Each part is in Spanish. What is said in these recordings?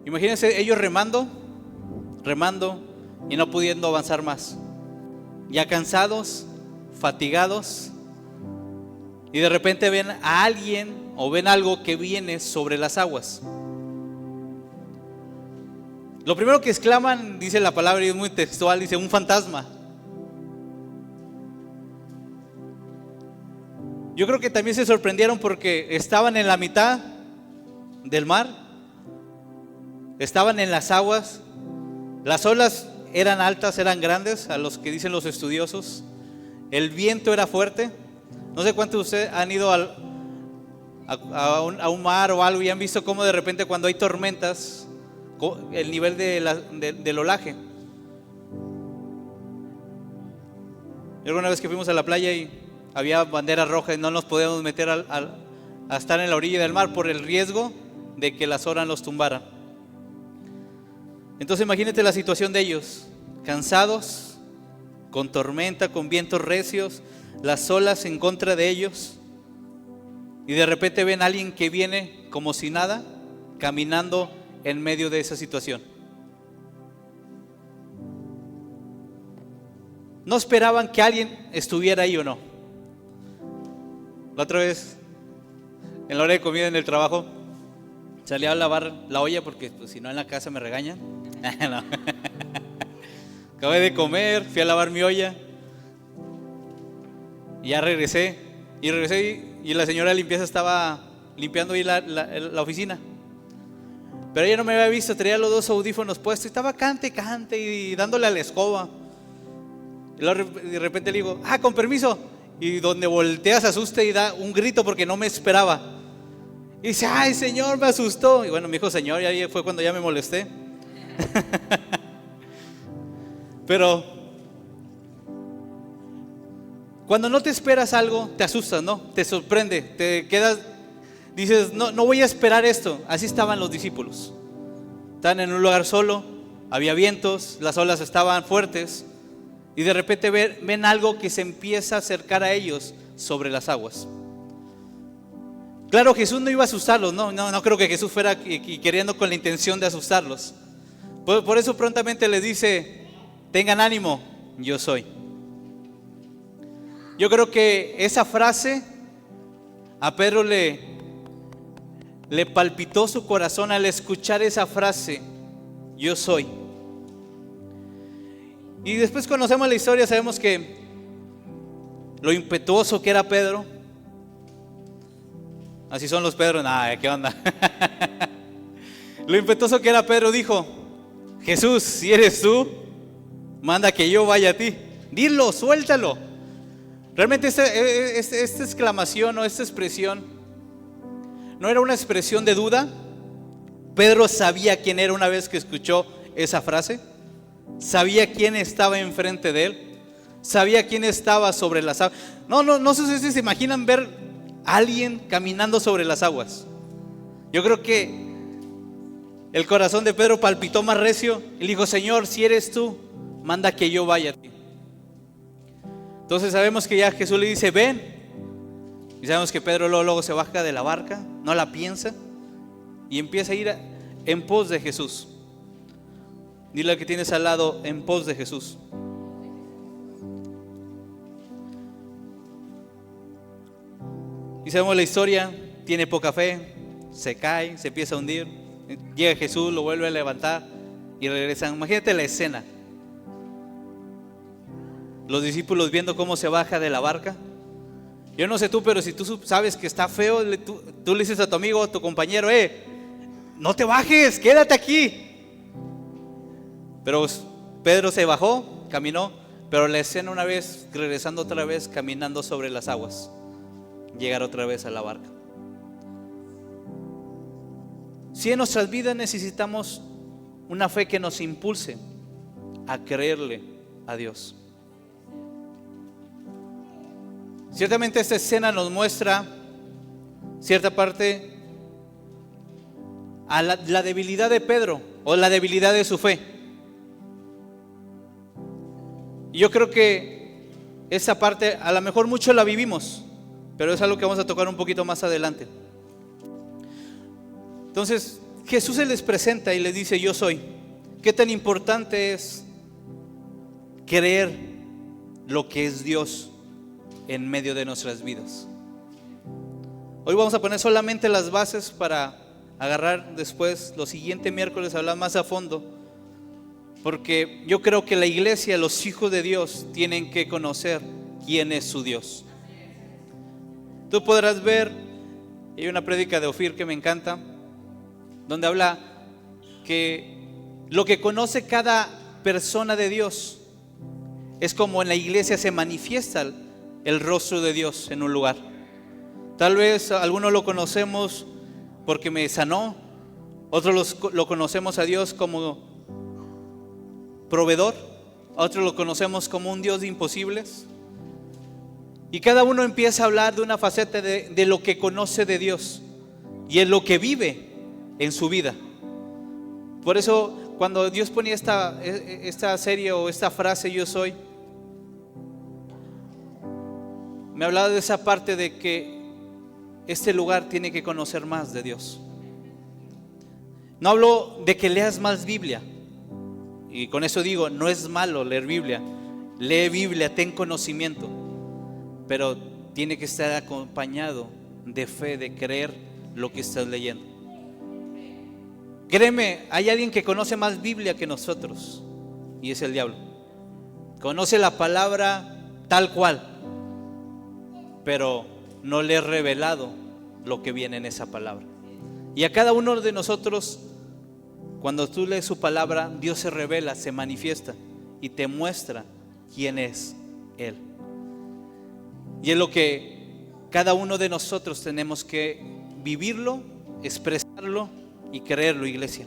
Imagínense ellos remando y no pudiendo avanzar más. Ya cansados, fatigados, y de repente ven a alguien o ven algo que viene sobre las aguas. Lo primero que exclaman, dice la palabra y es muy textual, dice un fantasma. Yo creo que también se sorprendieron porque estaban en la mitad del mar, estaban en las aguas, las olas eran altas, eran grandes, a los que dicen los estudiosos, el viento era fuerte. No sé cuántos de ustedes han ido a un mar o algo y han visto cómo de repente cuando hay tormentas, el nivel del olaje. Alguna vez que fuimos a la playa y había bandera roja y no nos podíamos meter a estar en la orilla del mar por el riesgo de que las olas los tumbaran. Entonces imagínate la situación de ellos, cansados, con tormenta, con vientos recios, las olas en contra de ellos, y de repente ven a alguien que viene como si nada, caminando en medio de esa situación. No esperaban que alguien estuviera ahí o no. La otra vez, en la hora de comida en el trabajo, salí a lavar la olla porque pues, si no en la casa me regañan. No. Acabé de comer, fui a lavar mi olla y ya regresé. Y la señora de limpieza estaba limpiando ahí la oficina. Pero ella no me había visto, traía los dos audífonos puestos y estaba cante y dándole a la escoba. Y luego de repente le digo, con permiso. Y donde voltea se asusta y da un grito porque no me esperaba. Y dice, ay señor, me asustó. Y bueno, me dijo señor, y ahí fue cuando ya me molesté. Pero cuando no te esperas algo, te asustas, ¿no? Te sorprende, te quedas, dices, no voy a esperar esto. Así estaban los discípulos. Estaban en un lugar solo, había vientos, las olas estaban fuertes. Y de repente ven algo que se empieza a acercar a ellos sobre las aguas. Claro, Jesús no iba a asustarlos, no creo que Jesús fuera queriendo con la intención de asustarlos. Por eso prontamente les dice, tengan ánimo, yo soy. Yo creo que esa frase a Pedro le palpitó su corazón al escuchar esa frase, yo soy. Y después conocemos la historia, sabemos que lo impetuoso que era Pedro. Así son los Pedros, ¿qué onda? Lo impetuoso que era Pedro dijo, Jesús, si eres tú, manda que yo vaya a ti. Dilo, suéltalo. Realmente esta exclamación o esta expresión no era una expresión de duda. Pedro sabía quién era una vez que escuchó esa frase. Sabía quién estaba enfrente de él. Sabía quién estaba sobre las aguas. No sé si se imaginan ver a alguien caminando sobre las aguas. Yo creo que el corazón de Pedro palpitó más recio. Él dijo, Señor, si eres tú, manda que yo vaya a ti. Entonces sabemos que ya Jesús le dice, ven. Y sabemos que Pedro luego se baja de la barca, no la piensa y empieza a ir en pos de Jesús. Dile al que tienes al lado, en pos de Jesús. Y sabemos la historia, tiene poca fe, se cae, se empieza a hundir. Llega Jesús, lo vuelve a levantar y regresan. Imagínate la escena. Los discípulos viendo cómo se baja de la barca. Yo no sé tú, pero si tú sabes que está feo, tú le dices a tu amigo, a tu compañero, no te bajes, quédate aquí. Pero Pedro se bajó, caminó, pero la escena una vez, regresando otra vez, caminando sobre las aguas, llegar otra vez a la barca. Si en nuestras vidas necesitamos una fe que nos impulse a creerle a Dios. Ciertamente esta escena nos muestra cierta parte a la debilidad de Pedro o la debilidad de su fe. Y yo creo que esa parte a lo mejor mucho la vivimos, pero es algo que vamos a tocar un poquito más adelante. Entonces, Jesús se les presenta y les dice: yo soy. ¿Qué tan importante es creer lo que es Dios en medio de nuestras vidas? Hoy vamos a poner solamente las bases para agarrar después, los siguientes miércoles, hablar más a fondo, porque yo creo que la iglesia, los hijos de Dios, tienen que conocer quién es su Dios. Tú podrás ver, hay una prédica de Ofir que me encanta, donde habla que lo que conoce cada persona de Dios es como en la iglesia se manifiesta el rostro de Dios en un lugar. Tal vez algunos lo conocemos porque me sanó, otros lo conocemos a Dios como proveedor, otros lo conocemos como un Dios de imposibles. Y cada uno empieza a hablar de una faceta de lo que conoce de Dios y en lo que vive en su vida. Por eso cuando Dios ponía esta serie o esta frase, yo soy, me hablaba de esa parte de que este lugar tiene que conocer más de Dios. No hablo de que leas más Biblia, y con eso digo, no es malo leer Biblia. Lee Biblia, ten conocimiento, pero tiene que estar acompañado de fe, de creer lo que estás leyendo. Créeme, hay alguien que conoce más Biblia que nosotros, y es el diablo. Conoce la palabra tal cual, pero no le he revelado lo que viene en esa palabra. Y a cada uno de nosotros, cuando tú lees su palabra, Dios se revela, se manifiesta y te muestra quién es Él. Y es lo que cada uno de nosotros tenemos que vivirlo, expresarlo y creerlo, iglesia.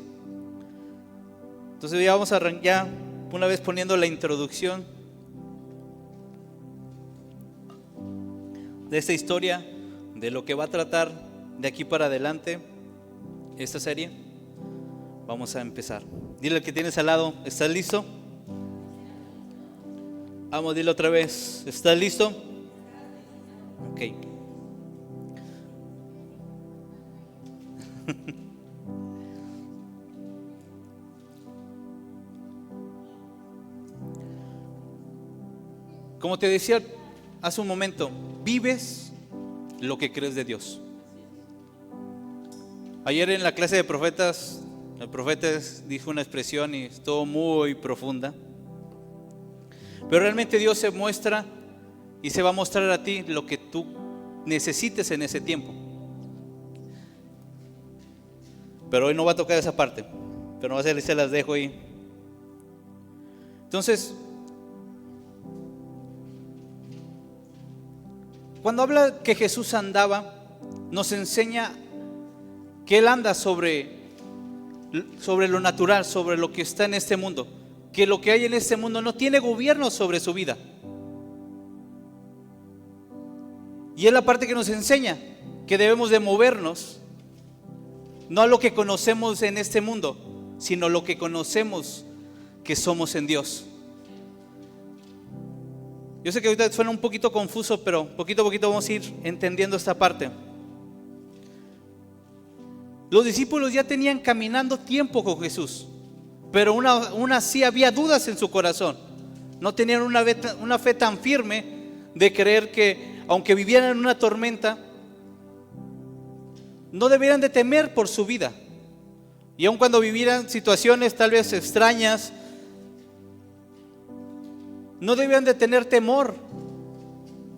Entonces ya vamos a arrancar, una vez poniendo la introducción de esta historia, de lo que va a tratar de aquí para adelante esta serie. Vamos a empezar. Dile al que tienes al lado: ¿estás listo? Vamos, dile otra vez: ¿estás listo? Ok. Como te decía hace un momento, vives lo que crees de Dios. Ayer en la clase de profetas, el profeta dijo una expresión y estuvo muy profunda. Pero realmente Dios se muestra y se va a mostrar a ti lo que tú necesites en ese tiempo. Pero hoy no va a tocar esa parte, pero no va a ser, se las dejo ahí. Entonces, cuando habla que Jesús andaba, nos enseña que Él anda sobre lo natural, sobre lo que está en este mundo, que lo que hay en este mundo no tiene gobierno sobre su vida. Y es la parte que nos enseña que debemos de movernos, no a lo que conocemos en este mundo, sino lo que conocemos que somos en Dios. Yo sé que ahorita suena un poquito confuso, pero poquito a poquito vamos a ir entendiendo esta parte. Los discípulos ya tenían caminando tiempo con Jesús, pero aún así había dudas en su corazón. No tenían una fe tan firme de creer que aunque vivieran en una tormenta, no debieran de temer por su vida. Y aun cuando vivieran situaciones tal vez extrañas, no deben de tener temor,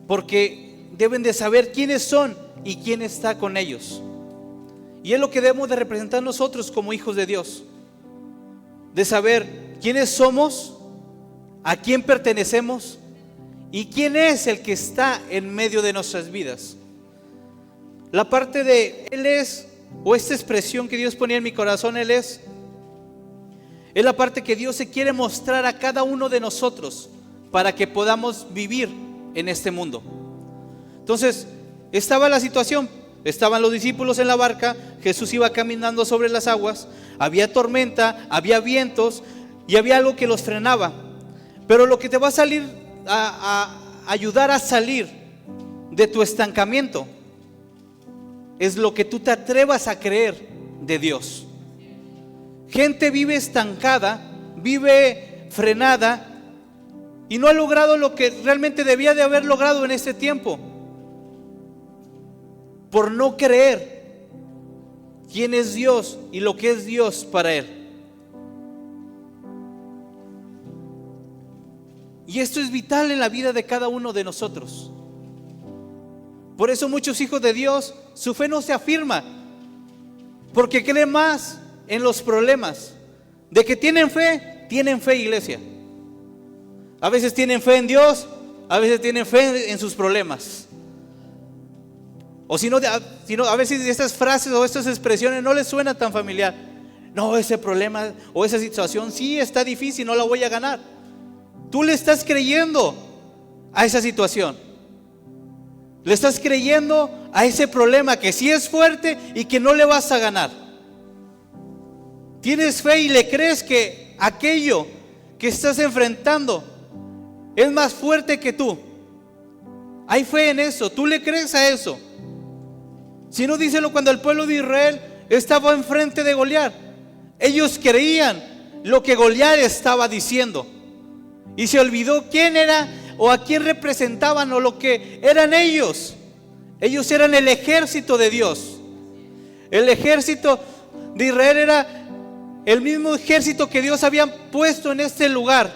porque deben de saber quiénes son y quién está con ellos. Y es lo que debemos de representar nosotros como hijos de Dios, de saber quiénes somos, a quién pertenecemos y quién es el que está en medio de nuestras vidas. La parte de Él es, o esta expresión que Dios ponía en mi corazón, Él es la parte que Dios se quiere mostrar a cada uno de nosotros para que podamos vivir en este mundo. Entonces, estaba la situación, estaban los discípulos en la barca, Jesús iba caminando sobre las aguas, había tormenta, había vientos y había algo que los frenaba. Pero lo que te va a salir a ayudar a salir de tu estancamiento es lo que tú te atrevas a creer de Dios. Gente vive estancada, vive frenada y no ha logrado lo que realmente debía de haber logrado en este tiempo, por no creer quién es Dios y lo que es Dios para él. Y esto es vital en la vida de cada uno de nosotros. Por eso muchos hijos de Dios, su fe no se afirma, porque creen más en los problemas. De que tienen fe, iglesia. A veces tienen fe en Dios, a veces tienen fe en sus problemas. O si no, a veces estas frases o estas expresiones no les suena tan familiar. No, ese problema o esa situación sí está difícil, no la voy a ganar. Tú le estás creyendo a esa situación. Le estás creyendo a ese problema que sí es fuerte y que no le vas a ganar. Tienes fe y le crees que aquello que estás enfrentando es más fuerte que tú. Hay fe en eso, tú le crees a eso. Si no, díselo cuando el pueblo de Israel estaba enfrente de Goliat. Ellos creían lo que Goliat estaba diciendo y se olvidó quién era o a quién representaban o lo que eran ellos. Ellos eran el ejército de Dios. El ejército de Israel era el mismo ejército que Dios había puesto en este lugar,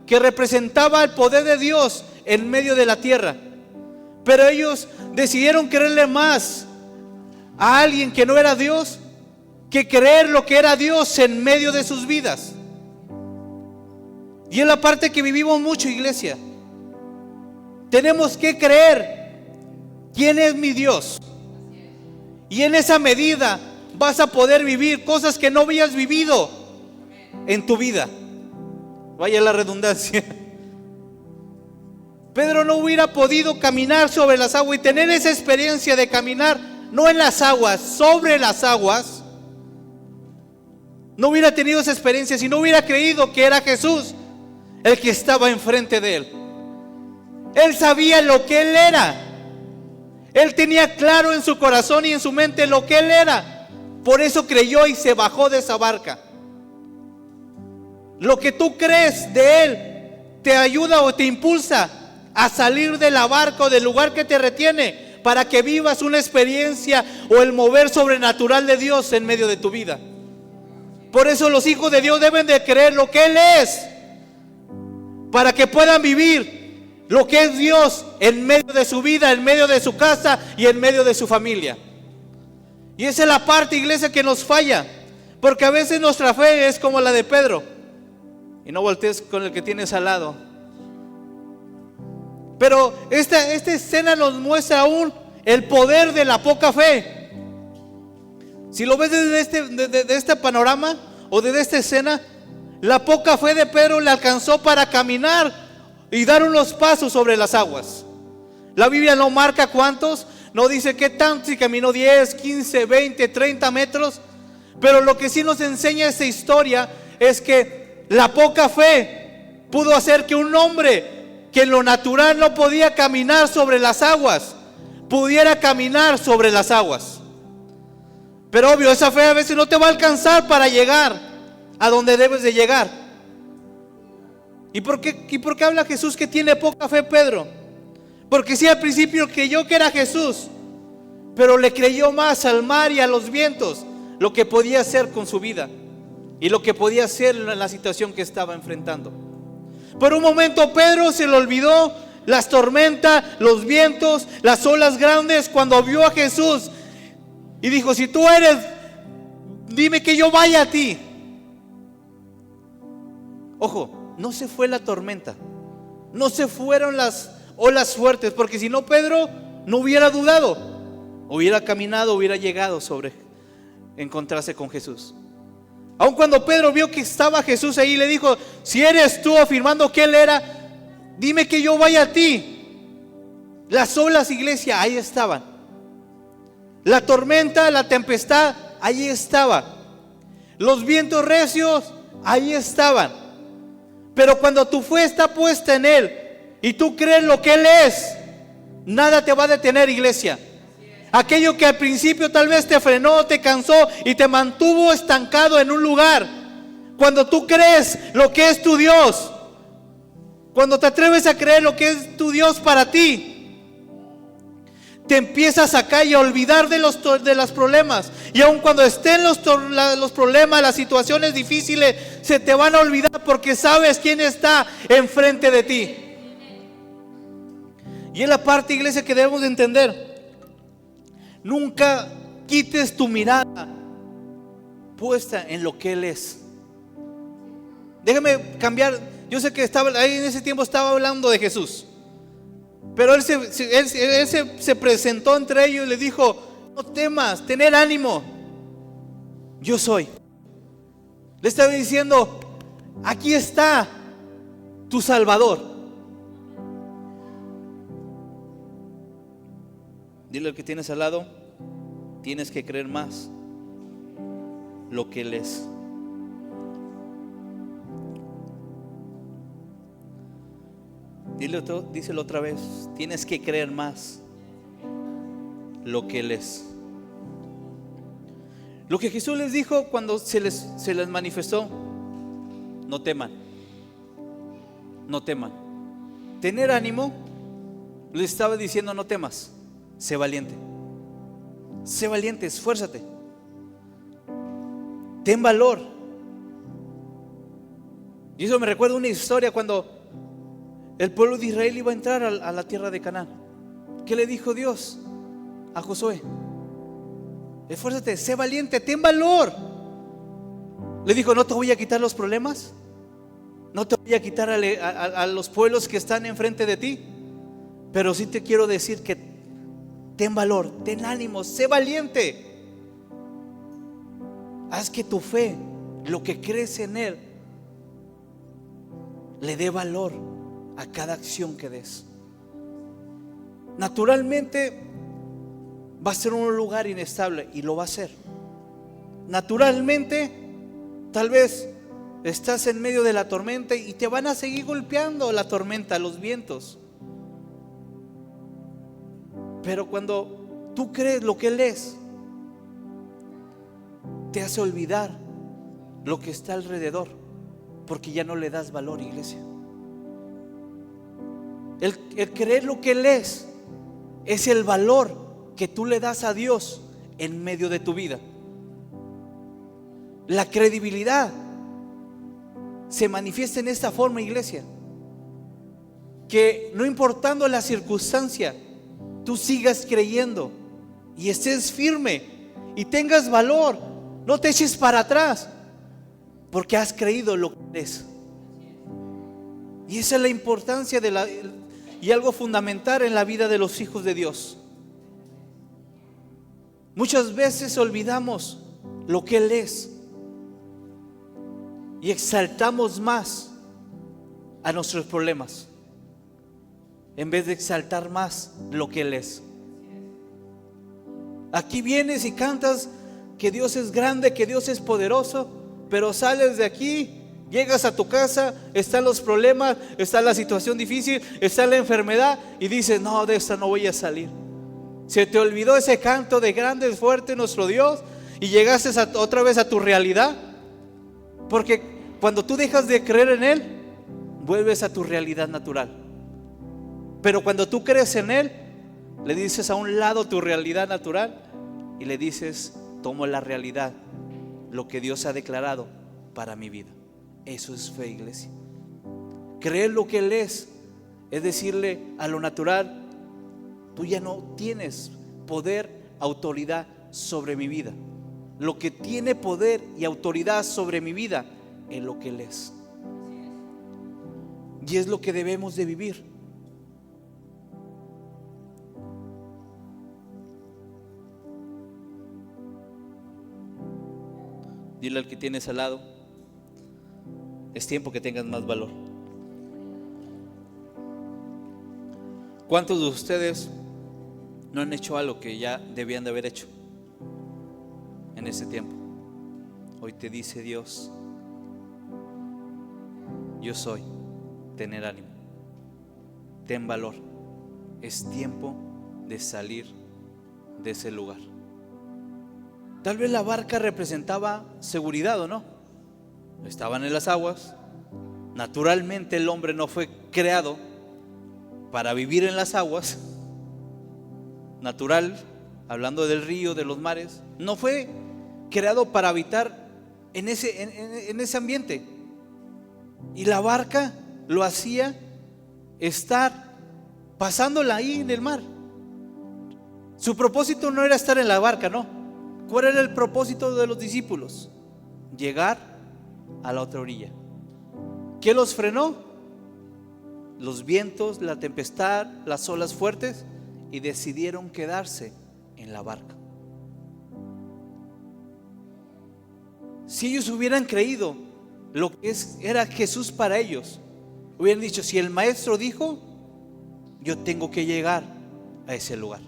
que representaba el poder de Dios en medio de la tierra. Pero ellos decidieron creerle más a alguien que no era Dios que creer lo que era Dios en medio de sus vidas. Y es la parte que vivimos mucho, iglesia. Tenemos que creer quién es mi Dios, y en esa medida vas a poder vivir cosas que no habías vivido en tu vida. Vaya la redundancia. Pedro no hubiera podido caminar sobre las aguas y tener esa experiencia de caminar no en las aguas, sobre las aguas. No hubiera tenido esa experiencia si no hubiera creído que era Jesús el que estaba enfrente de él. Él sabía lo que él era. Él tenía claro en su corazón y en su mente lo que él era. Por eso creyó y se bajó de esa barca. Lo que tú crees de él te ayuda o te impulsa a salir de la barca o del lugar que te retiene, para que vivas una experiencia o el mover sobrenatural de Dios en medio de tu vida. Por eso los hijos de Dios deben de creer lo que él es, para que puedan vivir lo que es Dios en medio de su vida, en medio de su casa y en medio de su familia. Y esa es la parte, iglesia, que nos falla, porque a veces nuestra fe es como la de Pedro. Y no voltees con el que tienes al lado. Pero esta escena nos muestra aún el poder de la poca fe. Si lo ves desde este panorama o desde esta escena, la poca fe de Pedro le alcanzó para caminar y dar unos pasos sobre las aguas. La Biblia no marca cuántos, no dice qué tanto, si caminó 10, 15, 20, 30 metros. Pero lo que sí nos enseña esta historia es que la poca fe pudo hacer que un hombre que en lo natural no podía caminar sobre las aguas, pudiera caminar sobre las aguas. Pero obvio, esa fe a veces no te va a alcanzar para llegar a donde debes de llegar. ¿Y por qué habla Jesús que tiene poca fe, Pedro? Porque sí, al principio creyó que era Jesús, pero le creyó más al mar y a los vientos lo que podía hacer con su vida y lo que podía hacer en la situación que estaba enfrentando. Por un momento Pedro se le olvidó las tormentas, los vientos, las olas grandes cuando vio a Jesús y dijo: si tú eres, dime que yo vaya a ti. Ojo, no se fue la tormenta, no se fueron las olas fuertes, porque si no, Pedro no hubiera dudado, hubiera caminado, hubiera llegado sobre encontrarse con Jesús. Aun cuando Pedro vio que estaba Jesús ahí, le dijo: si eres tú, afirmando que él era, dime que yo vaya a ti. Las olas, iglesia, ahí estaban. La tormenta, la tempestad, ahí estaba. Los vientos recios, ahí estaban. Pero cuando tu fe está puesta en él y tú crees lo que él es, nada te va a detener, iglesia. Aquello que al principio tal vez te frenó, te cansó y te mantuvo estancado en un lugar. Cuando tú crees lo que es tu Dios, cuando te atreves a creer lo que es tu Dios para ti, te empiezas a caer y a olvidar de los problemas. Y aun cuando estén los problemas, las situaciones difíciles, se te van a olvidar porque sabes quién está enfrente de ti. Y es la parte, iglesia, que debemos de entender. Nunca quites tu mirada puesta en lo que Él es. Déjame cambiar. Yo sé que ahí en ese tiempo estaba hablando de Jesús, pero él se presentó entre ellos y les dijo: no temas, tener ánimo, yo soy. Le estaba diciendo: aquí está tu Salvador. Dile al que tienes al lado: tienes que creer más lo que Él es. Díselo otra vez: tienes que creer más lo que Él es. Lo que Jesús les dijo cuando se les manifestó: no teman, no teman. Tener ánimo, les estaba diciendo: no temas, sé valiente, esfuérzate, ten valor. Y eso me recuerda una historia cuando el pueblo de Israel iba a entrar a la tierra de Canaán. ¿Qué le dijo Dios a Josué? Esfuérzate, sé valiente, ten valor. Le dijo: no te voy a quitar los problemas, no te voy a quitar a los pueblos que están enfrente de ti, pero sí te quiero decir que ten valor, ten ánimo, sé valiente. Haz que tu fe, lo que crees en Él, le dé valor a cada acción que des. Naturalmente va a ser un lugar inestable, y lo va a ser. Naturalmente, tal vez estás en medio de la tormenta y te van a seguir golpeando la tormenta, los vientos. Pero cuando tú crees lo que Él es, te hace olvidar lo que está alrededor, porque ya no le das valor, iglesia. El creer lo que Él es el valor que tú le das a Dios en medio de tu vida. La credibilidad se manifiesta en esta forma, iglesia, que no importando la circunstancia, tú sigas creyendo y estés firme y tengas valor. No te eches para atrás, porque has creído lo que es. Y esa es la importancia y algo fundamental en la vida de los hijos de Dios. Muchas veces olvidamos lo que Él es y exaltamos más a nuestros problemas en vez de exaltar más lo que Él es. Aquí vienes y cantas que Dios es grande, que Dios es poderoso, pero sales de aquí, llegas a tu casa, están los problemas, está la situación difícil, está la enfermedad, y dices: no, de esta no voy a salir. Se te olvidó ese canto de grande es fuerte nuestro Dios, y llegaste otra vez a tu realidad. Porque cuando tú dejas de creer en Él, vuelves a tu realidad natural. Pero cuando tú crees en Él, le dices a un lado tu realidad natural y le dices: tomo la realidad, lo que Dios ha declarado para mi vida. Eso es fe, iglesia. Creer lo que Él es decirle a lo natural: tú ya no tienes poder, autoridad sobre mi vida. Lo que tiene poder y autoridad sobre mi vida es lo que Él es. Y es lo que debemos de vivir. Dile al que tienes al lado: es tiempo que tengas más valor. ¿Cuántos de ustedes no han hecho algo que ya debían de haber hecho en ese tiempo? Hoy te dice Dios: yo soy, tener ánimo, ten valor. Es tiempo de salir de ese lugar. Tal vez la barca representaba seguridad, ¿o no? Estaban en las aguas. Naturalmente el hombre no fue creado para vivir en las aguas. Natural, hablando del río, de los mares, no fue creado para habitar en ese ambiente. Y la barca lo hacía estar pasándola ahí en el mar. Su propósito no era estar en la barca, no. ¿Cuál era el propósito de los discípulos? Llegar a la otra orilla. ¿Qué los frenó? Los vientos, la tempestad, las olas fuertes, y decidieron quedarse en la barca. Si ellos hubieran creído lo que era Jesús para ellos, hubieran dicho: si el maestro dijo, yo tengo que llegar a ese lugar.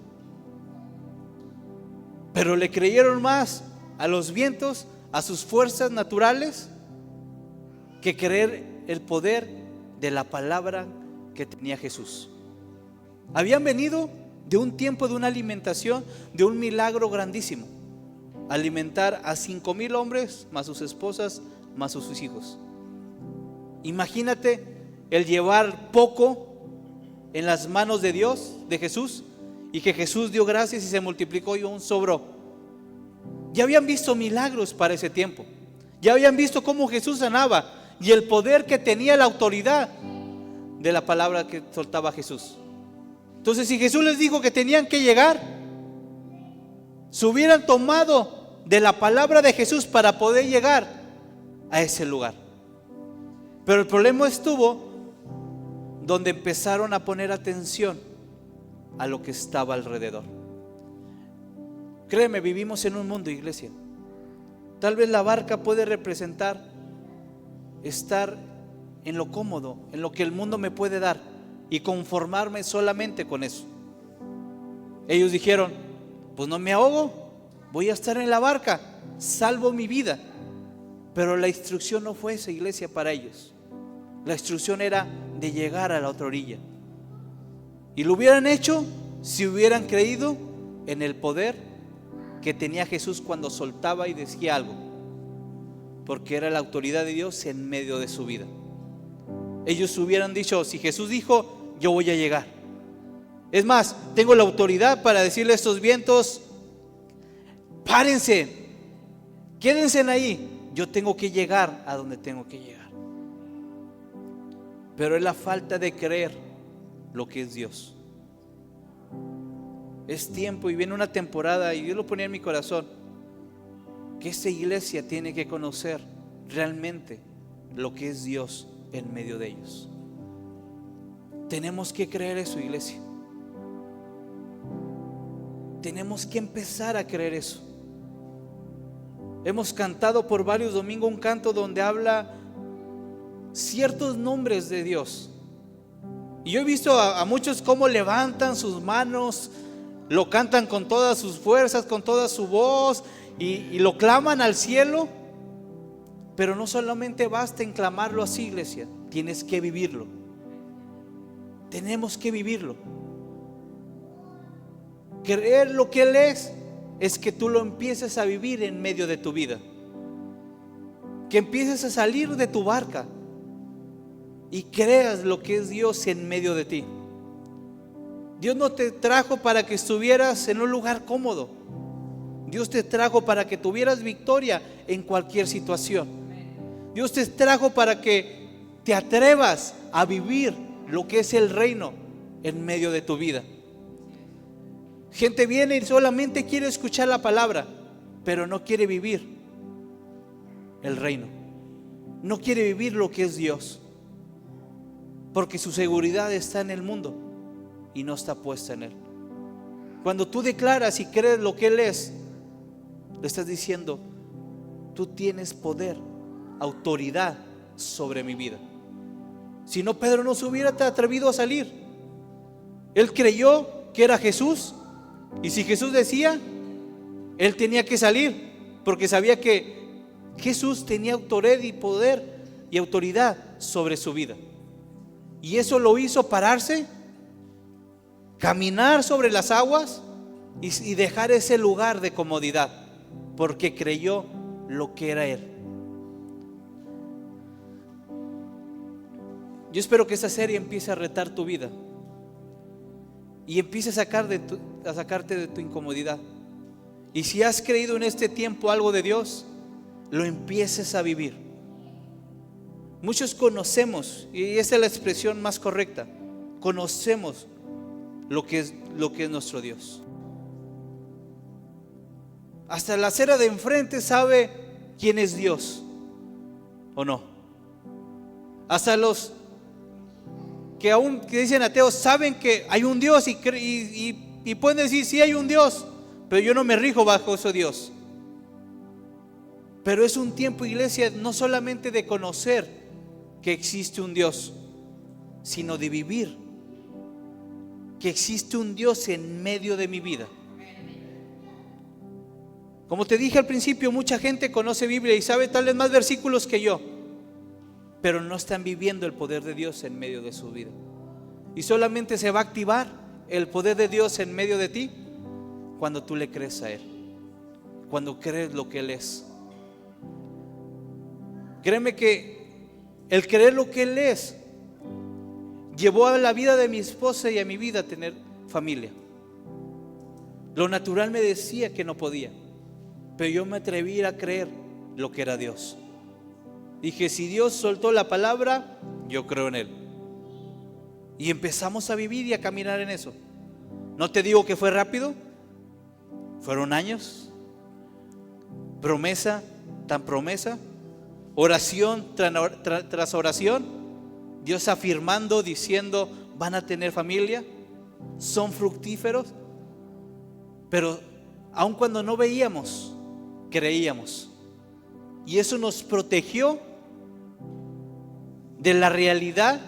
Pero le creyeron más a los vientos, a sus fuerzas naturales, que creer el poder de la palabra que tenía Jesús. Habían venido de un tiempo de una alimentación, de un milagro grandísimo: alimentar a 5,000 hombres, más sus esposas, más sus hijos. Imagínate el llevar poco en las manos de Dios, de Jesús, y que Jesús dio gracias y se multiplicó y aún sobró. Ya habían visto milagros para ese tiempo. Ya habían visto cómo Jesús sanaba y el poder que tenía, la autoridad de la palabra que soltaba Jesús. Entonces, si Jesús les dijo que tenían que llegar, se hubieran tomado de la palabra de Jesús para poder llegar a ese lugar. Pero el problema estuvo donde empezaron a poner atención a lo que estaba alrededor. Créeme, vivimos en un mundo, iglesia. Tal vez la barca puede representar estar en lo cómodo, en lo que el mundo me puede dar, y conformarme solamente con eso. Ellos dijeron: pues no me ahogo, voy a estar en la barca, salvo mi vida. Pero la instrucción no fue esa, iglesia, para ellos. La instrucción era de llegar a la otra orilla. Y lo hubieran hecho si hubieran creído en el poder que tenía Jesús cuando soltaba y decía algo, porque era la autoridad de Dios en medio de su vida. Ellos hubieran dicho: si Jesús dijo, yo voy a llegar. Es más, tengo la autoridad para decirle a estos vientos: párense, quédense ahí, yo tengo que llegar a donde tengo que llegar. Pero es la falta de creer lo que es Dios. Es tiempo, y viene una temporada, y Dios lo ponía en mi corazón, que esta iglesia tiene que conocer realmente lo que es Dios en medio de ellos. Tenemos que creer eso, iglesia. Tenemos que empezar a creer eso. Hemos cantado por varios domingos un canto donde habla ciertos nombres de Dios. Y yo he visto a muchos cómo levantan sus manos, lo cantan con todas sus fuerzas, con toda su voz, y lo claman al cielo. Pero no solamente basta en clamarlo así, iglesia, tienes que vivirlo. Tenemos que vivirlo. Creer lo que Él es que tú lo empieces a vivir en medio de tu vida, que empieces a salir de tu barca y creas lo que es Dios en medio de ti. Dios no te trajo para que estuvieras en un lugar cómodo. Dios te trajo para que tuvieras victoria en cualquier situación. Dios te trajo para que te atrevas a vivir lo que es el reino en medio de tu vida. Gente viene y solamente quiere escuchar la palabra, pero no quiere vivir el reino. No quiere vivir lo que es Dios, porque su seguridad está en el mundo y no está puesta en Él. Cuando tú declaras y crees lo que Él es, le estás diciendo: tú tienes poder, autoridad sobre mi vida. Si no, Pedro no se hubiera atrevido a salir. Él creyó que era Jesús, y si Jesús decía, él tenía que salir, porque sabía que Jesús tenía autoridad y poder y autoridad sobre su vida. Y eso lo hizo pararse, caminar sobre las aguas y dejar ese lugar de comodidad, porque creyó lo que era Él. Yo espero que esta serie empiece a retar tu vida y empiece a sacarte de tu incomodidad. Y si has creído en este tiempo algo de Dios, lo empieces a vivir. Muchos conocemos, y esa es la expresión más correcta, conocemos lo que es nuestro Dios. Hasta la acera de enfrente sabe quién es Dios, ¿o no? Hasta los que aún que dicen ateos saben que hay un Dios y pueden decir sí hay un Dios, pero yo no me rijo bajo ese Dios. Pero es un tiempo, iglesia, no solamente de conocer que existe un Dios, sino de vivir que existe un Dios en medio de mi vida. Como te dije al principio, mucha gente conoce Biblia y sabe tal vez más versículos que yo, pero no están viviendo el poder de Dios en medio de su vida. Y solamente se va a activar el poder de Dios en medio de ti cuando tú le crees a Él, cuando crees lo que Él es. Créeme que el creer lo que Él es llevó a la vida de mi esposa y a mi vida a tener familia. Lo natural me decía que no podía, pero yo me atreví a creer lo que era Dios. Dije, si Dios soltó la palabra, yo creo en Él. Y empezamos a vivir y a caminar en eso. No te digo que fue rápido, fueron años, promesa tan promesa, oración tras oración, Dios afirmando, diciendo, van a tener familia, son fructíferos. Pero aun cuando no veíamos, creíamos. Y eso nos protegió de la realidad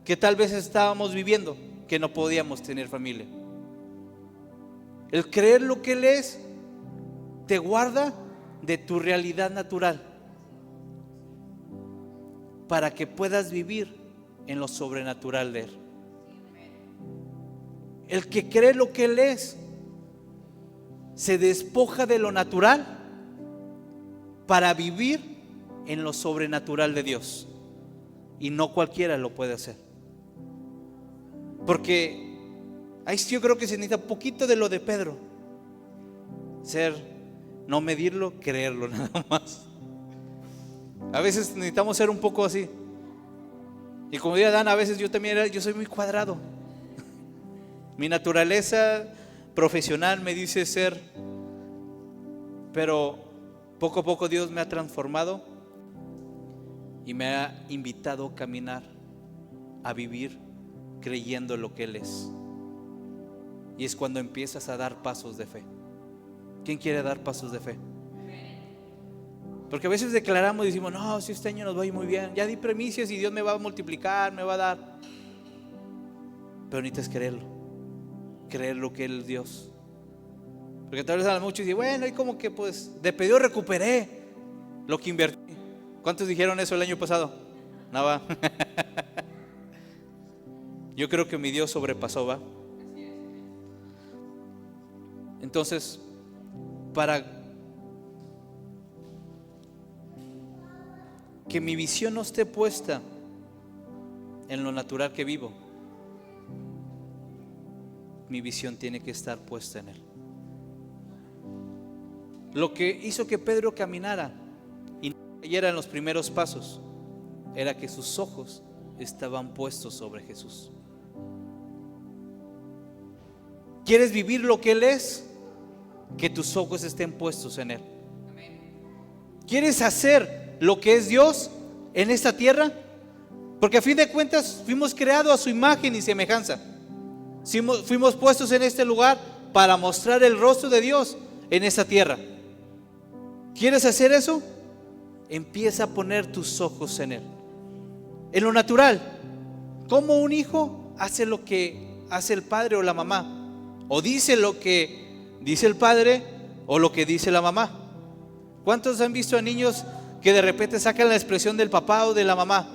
que tal vez estábamos viviendo, que no podíamos tener familia. El creer lo que Él es te guarda de tu realidad natural para que puedas vivir en lo sobrenatural de Él. El que cree lo que Él es se despoja de lo natural para vivir en lo sobrenatural de Dios. Y no cualquiera lo puede hacer, porque ahí yo creo que se necesita poquito de lo de Pedro. No medirlo, creerlo nada más. A veces necesitamos ser un poco así. Y como diría Dan, a veces yo soy muy cuadrado. Mi naturaleza profesional me dice ser, pero poco a poco Dios me ha transformado y me ha invitado a caminar, a vivir creyendo lo que Él es. Y es cuando empiezas a dar pasos de fe. ¿Quién quiere dar pasos de fe? Porque a veces declaramos y decimos, no, si este año nos va a ir muy bien, ya di premisas y Dios me va a multiplicar, me va a dar. Pero necesitas creerlo, creer lo que Él es Dios. Porque tal vez a muchos dicen, bueno, y como que pues de pedido recuperé lo que invertí. ¿Cuántos dijeron eso el año pasado? Nada. Yo creo que mi Dios sobrepasó, ¿va? Entonces, para que mi visión no esté puesta en lo natural que vivo, mi visión tiene que estar puesta en Él. Lo que hizo que Pedro caminara y no cayera en los primeros pasos era que sus ojos estaban puestos sobre Jesús. ¿Quieres vivir lo que Él es? Que tus ojos estén puestos en Él. ¿Quieres hacer lo que es Dios en esta tierra? Porque a fin de cuentas fuimos creados a su imagen y semejanza. Fuimos puestos en este lugar para mostrar el rostro de Dios en esta tierra. ¿Quieres hacer eso? Empieza a poner tus ojos en Él. En lo natural, ¿cómo un hijo hace lo que hace el padre o la mamá? O dice lo que dice el padre o lo que dice la mamá. ¿Cuántos han visto a niños que de repente sacan la expresión del papá o de la mamá?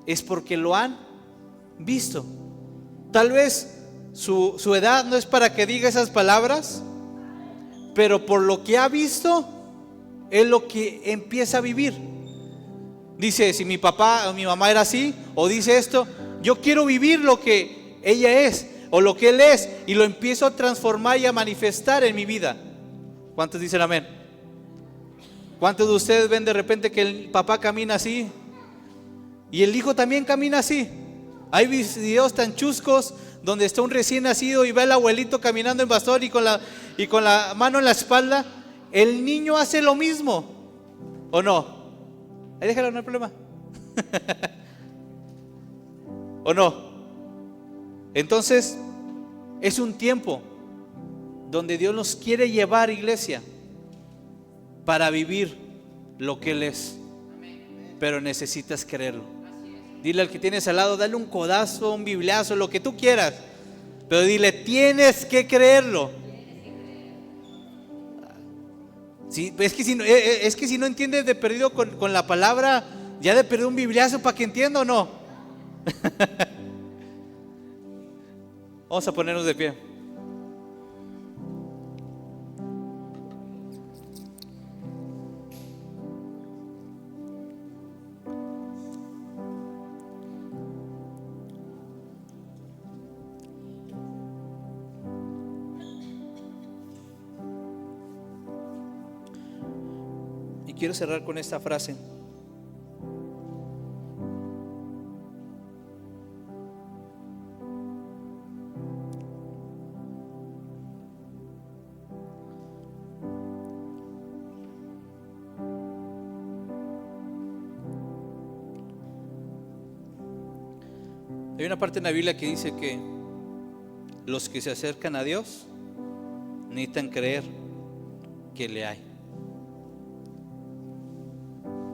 Es porque lo han visto. Tal vez su edad no es para que diga esas palabras, pero por lo que ha visto es lo que empieza a vivir. Dice, si mi papá o mi mamá era así, o dice esto, yo quiero vivir lo que ella es o lo que él es, y lo empiezo a transformar y a manifestar en mi vida. ¿Cuántos dicen amén? ¿Cuántos de ustedes ven de repente que el papá camina así y el hijo también camina así? Hay videos tan chuscos donde está un recién nacido y ve al abuelito caminando en bastón y con la mano en la espalda. El niño hace lo mismo, ¿o no? Ahí déjalo, no hay problema. ¿O no? Entonces, es un tiempo donde Dios nos quiere llevar, iglesia, para vivir lo que Él es. Pero necesitas creerlo. Dile al que tienes al lado, dale un codazo, un bibliazo, lo que tú quieras, pero dile, tienes que creerlo. Sí, es que si no entiendes de perdido con la palabra, ya de perdido un bibliazo para que entienda o no. Vamos a ponernos de pie. Y quiero cerrar con esta frase. Hay una parte en la Biblia que dice que los que se acercan a Dios necesitan creer que le hay.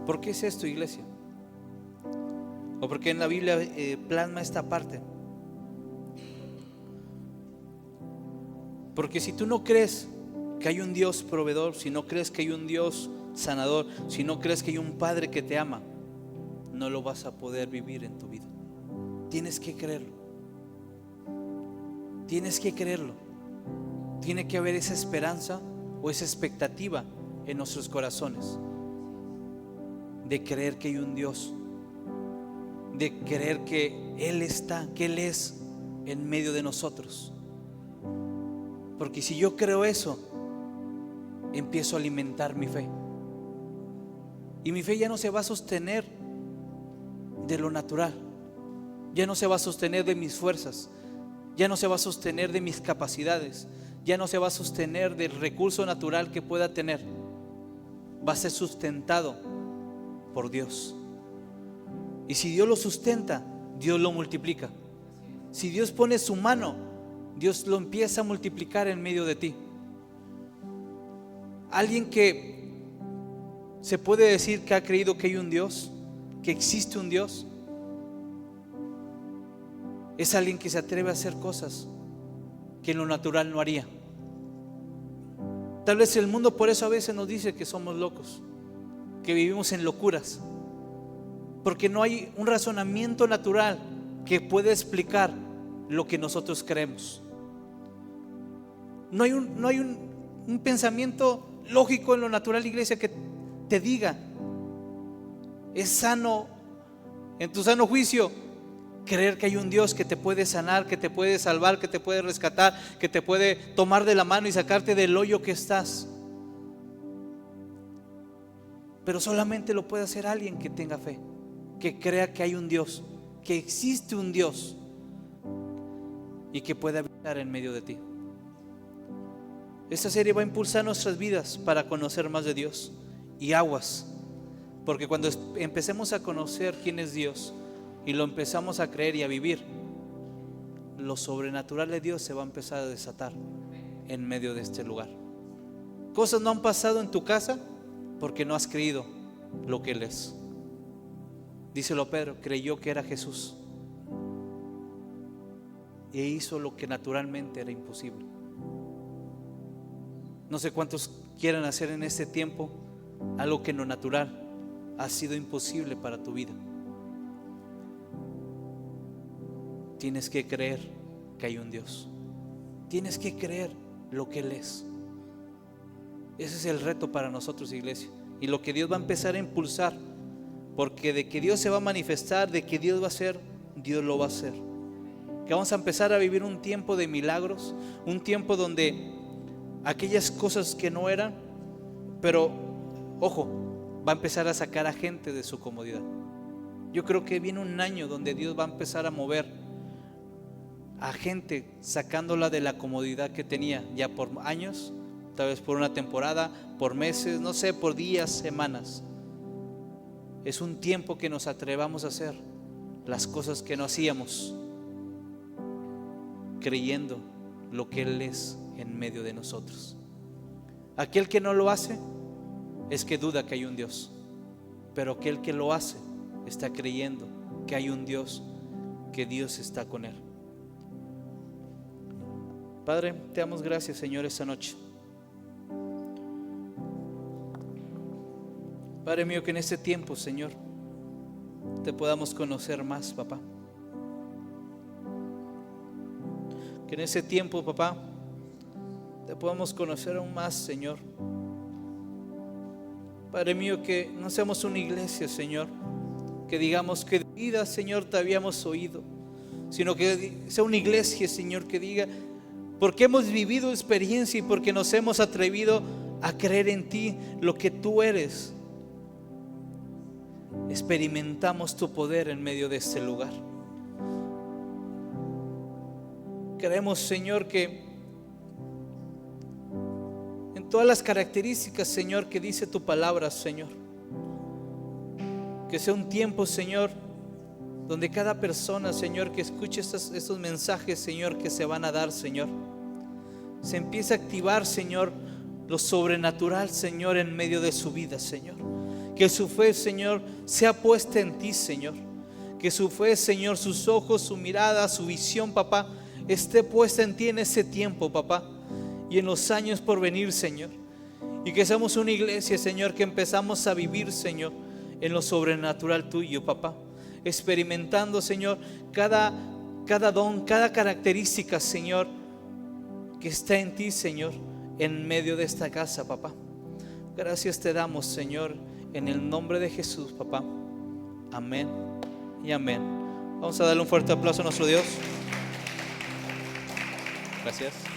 ¿Por qué es esto, iglesia? ¿O por qué en la Biblia plasma esta parte? Porque si tú no crees que hay un Dios proveedor, si no crees que hay un Dios sanador, si no crees que hay un Padre que te ama, no lo vas a poder vivir en tu vida. Tienes que creerlo. Tienes que creerlo. Tiene que haber esa esperanza o esa expectativa en nuestros corazones de creer que hay un Dios, de creer que Él está, que Él es en medio de nosotros. Porque si yo creo eso, empiezo a alimentar mi fe. Y mi fe ya no se va a sostener de lo natural, ya no se va a sostener de mis fuerzas, ya no se va a sostener de mis capacidades, ya no se va a sostener del recurso natural que pueda tener. Va a ser sustentado por Dios. Y si Dios lo sustenta, Dios lo multiplica. Si Dios pone su mano, Dios lo empieza a multiplicar en medio de ti. Alguien que se puede decir que ha creído que hay un Dios, que existe un Dios, es alguien que se atreve a hacer cosas que en lo natural no haría. Tal vez el mundo por eso a veces nos dice que somos locos, que vivimos en locuras, porque no hay un razonamiento natural que pueda explicar lo que nosotros creemos. No hay un pensamiento lógico en lo natural, iglesia, que te diga, es sano, en tu sano juicio, creer que hay un Dios que te puede sanar, que te puede salvar, que te puede rescatar, que te puede tomar de la mano y sacarte del hoyo que estás. Pero solamente lo puede hacer alguien que tenga fe, que crea que hay un Dios, que existe un Dios y que puede habitar en medio de ti. Esta serie va a impulsar nuestras vidas para conocer más de Dios. Y aguas, porque cuando empecemos a conocer quién es Dios y lo empezamos a creer y a vivir, lo sobrenatural de Dios se va a empezar a desatar en medio de este lugar. Cosas no han pasado en tu casa porque no has creído lo que Él es. Díselo Pedro, creyó que era Jesús e hizo lo que naturalmente era imposible. No sé cuántos quieran hacer en este tiempo algo que en lo natural ha sido imposible para tu vida. Tienes que creer que hay un Dios. Tienes que creer lo que Él es. Ese es el reto para nosotros, iglesia. Y lo que Dios va a empezar a impulsar, porque de que Dios se va a manifestar, de que Dios va a hacer, Dios lo va a hacer. Que vamos a empezar a vivir un tiempo de milagros, un tiempo donde aquellas cosas que no eran, pero ojo, va a empezar a sacar a gente de su comodidad. Yo creo que viene un año donde Dios va a empezar a mover a gente, sacándola de la comodidad que tenía ya por años, tal vez por una temporada, por meses, no sé, por días, semanas. Es un tiempo que nos atrevamos a hacer las cosas que no hacíamos, creyendo lo que Él es en medio de nosotros. Aquel que no lo hace es que duda que hay un Dios, pero aquel que lo hace está creyendo que hay un Dios, que Dios está con él. Padre, te damos gracias, Señor, esta noche. Padre mío, que en este tiempo, Señor, te podamos conocer más, papá. Que en ese tiempo, papá, te podamos conocer aún más, Señor. Padre mío, que no seamos una iglesia, Señor, que digamos que de vida, Señor, te habíamos oído, sino que sea una iglesia, Señor, que diga, porque hemos vivido experiencia y porque nos hemos atrevido a creer en ti, lo que tú eres, experimentamos tu poder en medio de este lugar. Queremos, Señor, que en todas las características, Señor, que dice tu palabra, Señor, que sea un tiempo, Señor, donde cada persona, Señor, que escuche estos mensajes, Señor, que se van a dar, Señor, se empiece a activar, Señor, lo sobrenatural, Señor, en medio de su vida, Señor. Que su fe, Señor, sea puesta en ti, Señor. Que su fe, Señor, sus ojos, su mirada, su visión, papá, esté puesta en ti en ese tiempo, papá, y en los años por venir, Señor. Y que seamos una iglesia, Señor, que empezamos a vivir, Señor, en lo sobrenatural tuyo, papá, experimentando, Señor, cada don, cada característica, Señor, que está en ti, Señor, en medio de esta casa, papá. Gracias te damos, Señor, en el nombre de Jesús, papá. Amén y amén. Vamos a darle un fuerte aplauso a nuestro Dios. Gracias.